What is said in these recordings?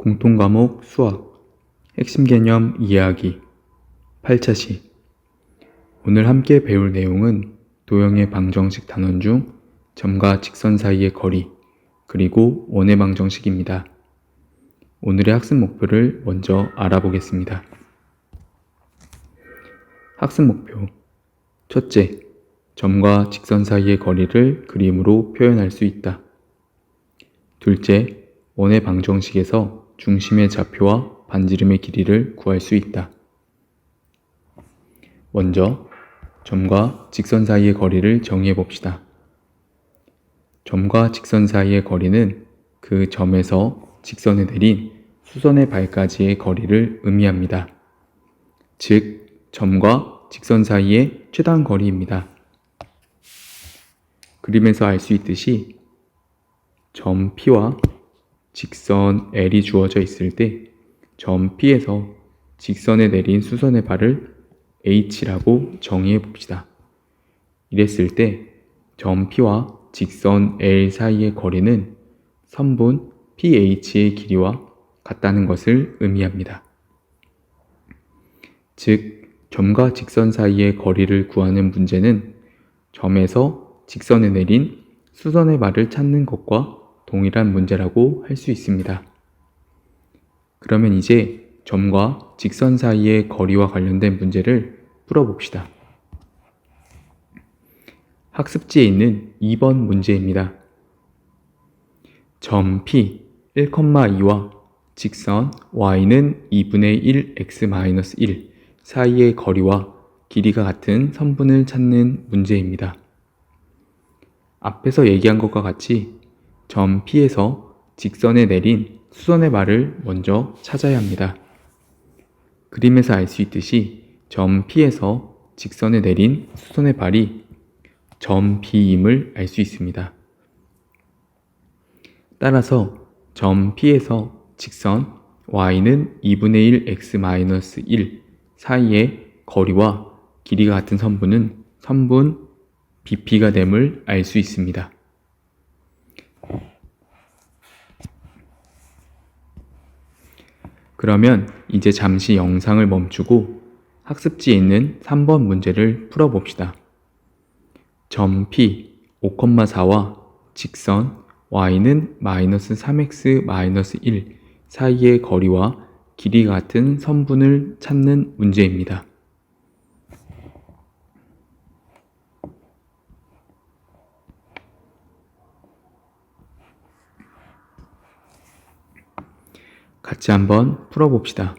공통과목 수학 핵심 개념 이해하기 8차시. 오늘 함께 배울 내용은 도형의 방정식 단원 중 점과 직선 사이의 거리 그리고 원의 방정식입니다. 오늘의 학습 목표를 먼저 알아보겠습니다. 학습 목표. 첫째, 점과 직선 사이의 거리를 그림으로 표현할 수 있다. 둘째, 원의 방정식에서 중심의 좌표와 반지름의 길이를 구할 수 있다. 먼저 점과 직선 사이의 거리를 정의해 봅시다. 점과 직선 사이의 거리는 그 점에서 직선에 내린 수선의 발까지의 거리를 의미합니다. 즉, 점과 직선 사이의 최단 거리입니다. 그림에서 알 수 있듯이 점 P와 직선 L이 주어져 있을 때 점 P에서 직선에 내린 수선의 발을 H라고 정의해 봅시다. 이랬을 때 점 P와 직선 L 사이의 거리는 선분 PH의 길이와 같다는 것을 의미합니다. 즉, 점과 직선 사이의 거리를 구하는 문제는 점에서 직선에 내린 수선의 발을 찾는 것과 동일한 문제라고 할 수 있습니다. 그러면 이제 점과 직선 사이의 거리와 관련된 문제를 풀어봅시다. 학습지에 있는 2번 문제입니다. 점 P 1,2와 직선 y는 2분의 1x-1 사이의 거리와 길이가 같은 선분을 찾는 문제입니다. 앞에서 얘기한 것과 같이 점 P에서 직선에 내린 수선의 발을 먼저 찾아야 합니다. 그림에서 알 수 있듯이 점 P에서 직선에 내린 수선의 발이 점 B임을 알 수 있습니다. 따라서 점 P에서 직선 y는 2분의 1x-1 사이의 거리와 길이가 같은 선분은 선분 BP가 됨을 알 수 있습니다. 그러면 이제 잠시 영상을 멈추고 학습지에 있는 3번 문제를 풀어봅시다. 점 P 5,4와 직선 y는 -3x-1 사이의 거리와 길이가 같은 선분을 찾는 문제입니다. 같이 한번 풀어봅시다.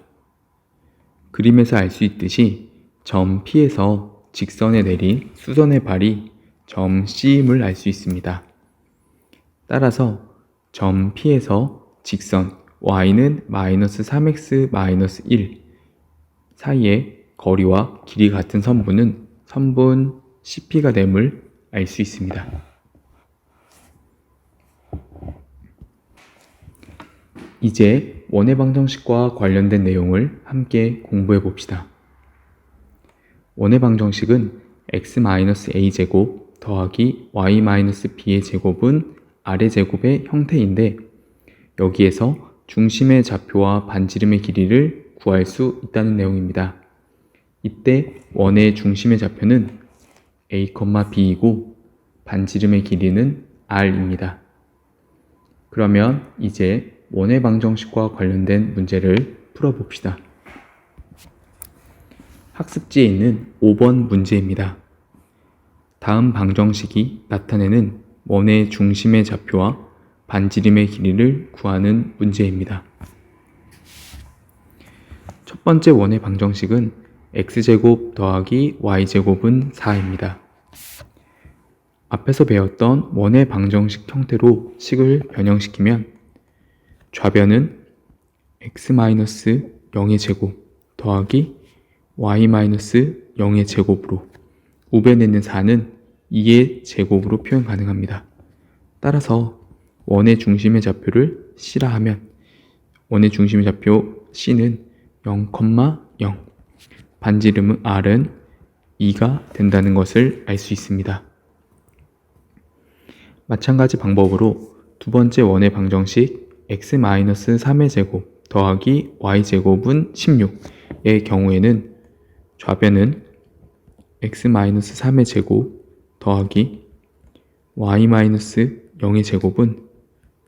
그림에서 알 수 있듯이 점 P에서 직선에 내린 수선의 발이 점 C임을 알 수 있습니다. 따라서 점 P에서 직선 y는 -3x-1 사이의 거리와 길이 같은 선분은 선분 CP가 됨을 알 수 있습니다. 이제 원의 방정식과 관련된 내용을 함께 공부해 봅시다. 원의 방정식은 x-a제곱 더하기 y-b의 제곱은 r의 제곱의 형태인데 여기에서 중심의 좌표와 반지름의 길이를 구할 수 있다는 내용입니다. 이때 원의 중심의 좌표는 a, b이고 반지름의 길이는 r입니다. 그러면 이제 원의 방정식과 관련된 문제를 풀어봅시다. 학습지에 있는 5번 문제입니다. 다음 방정식이 나타내는 원의 중심의 좌표와 반지름의 길이를 구하는 문제입니다. 첫 번째 원의 방정식은 x제곱 더하기 y제곱은 4입니다. 앞에서 배웠던 원의 방정식 형태로 식을 변형시키면 좌변은 x-0의 제곱 더하기 y-0의 제곱으로 우변에 있는 4는 2의 제곱으로 표현 가능합니다. 따라서 원의 중심의 좌표를 C라 하면 원의 중심의 좌표 C는 0,0 반지름은 R은 2가 된다는 것을 알 수 있습니다. 마찬가지 방법으로 두 번째 원의 방정식 x-3의 제곱 더하기 y제곱은 16의 경우에는 좌변은 x-3의 제곱 더하기 y-0의 제곱은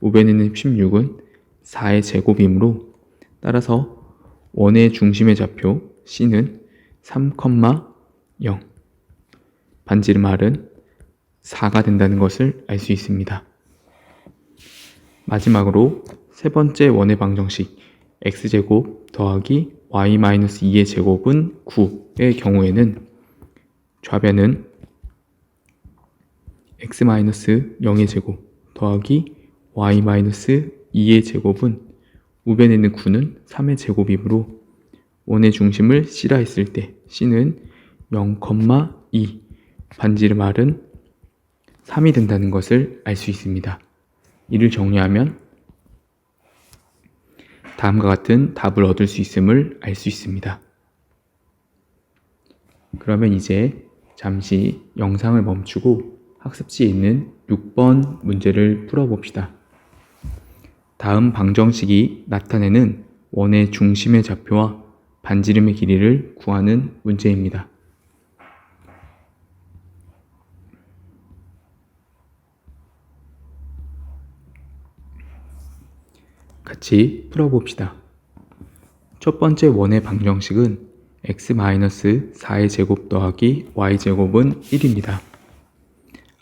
우변에 있는 16은 4의 제곱이므로 따라서 원의 중심의 좌표 C는 3,0 반지름 R은 4가 된다는 것을 알 수 있습니다. 마지막으로 세 번째 원의 방정식 x제곱 더하기 y-2의 제곱은 9의 경우에는 좌변은 x-0의 제곱 더하기 y-2의 제곱은 우변에 있는 9는 3의 제곱이므로 원의 중심을 C라 했을 때 C는 0,2 반지름 R은 3이 된다는 것을 알 수 있습니다. 이를 정리하면 다음과 같은 답을 얻을 수 있음을 알 수 있습니다. 그러면 이제 잠시 영상을 멈추고 학습지에 있는 6번 문제를 풀어봅시다. 다음 방정식이 나타내는 원의 중심의 좌표와 반지름의 길이를 구하는 문제입니다. 같이 풀어봅시다. 첫 번째 원의 방정식은 x-4의 제곱 더하기 y제곱은 1입니다.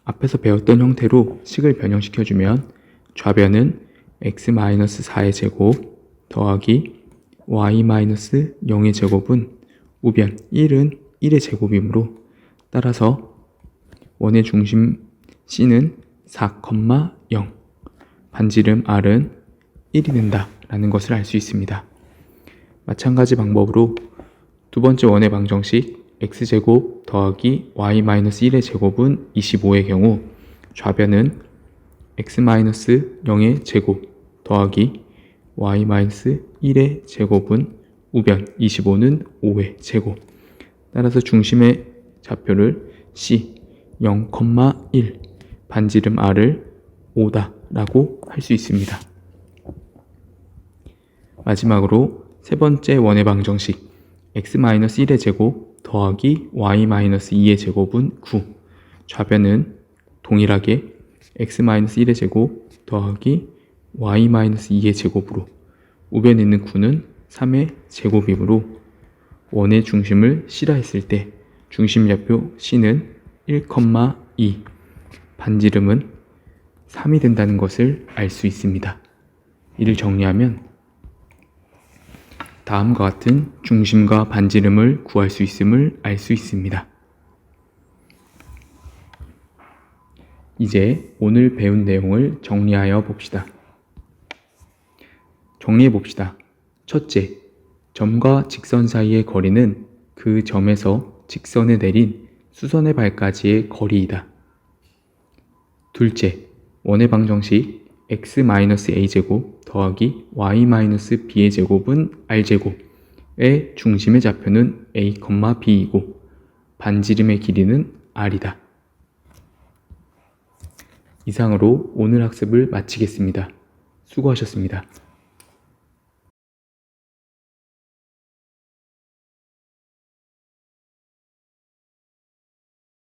앞에서 배웠던 형태로 식을 변형시켜주면 좌변은 x-4의 제곱 더하기 y-0의 제곱은 우변 1은 1의 제곱이므로 따라서 원의 중심 C는 4,0 반지름 R은 1이 된다 라는 것을 알 수 있습니다. 마찬가지 방법으로 두 번째 원의 방정식 x제곱 더하기 y-1의 제곱은 25의 경우 좌변은 x-0의 제곱 더하기 y-1의 제곱은 우변 25는 5의 제곱 따라서 중심의 좌표를 C 0,1 반지름 R을 5다 라고 할 수 있습니다. 마지막으로 세 번째 원의 방정식 x-1의 제곱 더하기 y-2의 제곱은 9 좌변은 동일하게 x-1의 제곱 더하기 y-2의 제곱으로 우변에 있는 9는 3의 제곱이므로 원의 중심을 C라 했을 때 중심좌표 C는 1,2 반지름은 3이 된다는 것을 알 수 있습니다. 이를 정리하면 다음과 같은 중심과 반지름을 구할 수 있음을 알 수 있습니다. 이제 오늘 배운 내용을 정리하여 봅시다. 정리해 봅시다. 첫째, 점과 직선 사이의 거리는 그 점에서 직선에 내린 수선의 발까지의 거리이다. 둘째, 원의 방정식 x-a제곱 더하기 y-b의 제곱은 r제곱의 중심의 좌표는 a, b이고 반지름의 길이는 r이다. 이상으로 오늘 학습을 마치겠습니다. 수고하셨습니다.